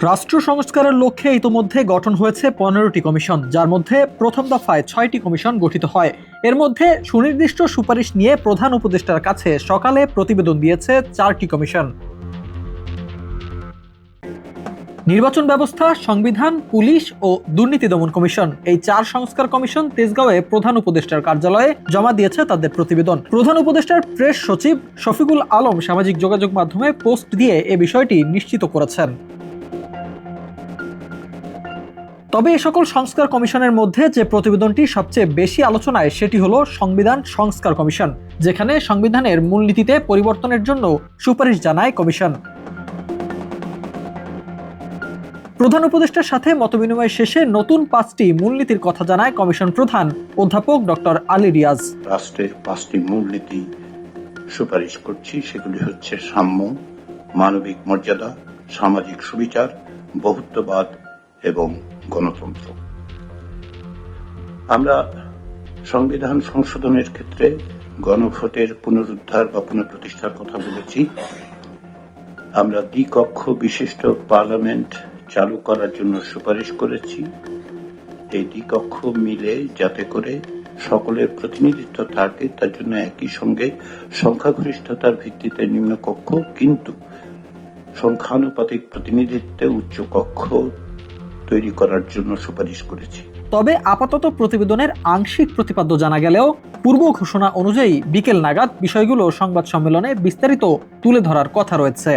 রাষ্ট্র সংস্কারের লক্ষ্যে ইতোমধ্যে গঠন হয়েছে 15টি কমিশন, যার মধ্যে প্রথম দফায় 6টি কমিশন গঠিত হয়। এর মধ্যে সুনির্দিষ্ট সুপারিশ নিয়ে প্রধান উপদেষ্টার কাছে সকালে প্রতিবেদন দিয়েছে 4টি কমিশন। নির্বাচন ব্যবস্থা, সংবিধান, পুলিশ ও দুর্নীতি দমন কমিশন, এই 4 সংস্কার কমিশন তেজগাঁওয়ে প্রধান উপদেষ্টার কার্যালয়ে জমা দিয়েছে তাদের প্রতিবেদন। প্রধান উপদেষ্টার প্রেস সচিব শফিকুল আলম সামাজিক যোগাযোগ মাধ্যমে পোস্ট দিয়ে এ বিষয়টি নিশ্চিত করেছেন। তবে এ সকল সংস্কার কমিশনের মধ্যে যে প্রতিবেদনটি সবচেয়ে বেশি আলোচনায় সেটি হলো সংবিধান সংস্কার কমিশন, যেখানে সংবিধানের মূলনীতিতে পরিবর্তনের জন্য সুপারিশ জানায় কমিশন। প্রধান উপদেষ্টার সাথে মতবিনিময় শেষে নতুন 5টি মূলনীতির কথা জানায় কমিশন প্রধান অধ্যাপক ডক্টর আলী রিয়াজ। রাষ্ট্রের 5টি মূলনীতি সুপারিশ করছি, সেগুলি হচ্ছে সাম্য, মানবিক মর্যাদা, সামাজিক সুবিচার, বহুত্ববাদ এবং গণতন্ত্র। আমরা সংবিধান সংশোধনের ক্ষেত্রে গণভোটের পুনরুদ্ধার বা পুনঃপ্রতিষ্ঠার কথা বলেছি। আমরা দ্বিকক্ষ বিশিষ্ট পার্লামেন্ট চালু করার জন্য সুপারিশ করেছি। এই দ্বিকক্ষ মিলে যাতে করে সকলের প্রতিনিধিত্ব থাকে, তার জন্য একই সঙ্গে সংখ্যাগরিষ্ঠতার ভিত্তিতে নিম্নকক্ষ কিন্তু সংখ্যানুপাতিক প্রতিনিধিত্বে উচ্চ কক্ষ তৈরি করার জন্য সুপারিশ করেছি। তবে আপাতত প্রতিবেদনের আংশিক প্রতিপাদ্য জানা গেলেও পূর্ব ঘোষণা অনুযায়ী বিকেল নাগাদ বিষয়গুলো সংবাদ সম্মেলনে বিস্তারিত তুলে ধরার কথা রয়েছে।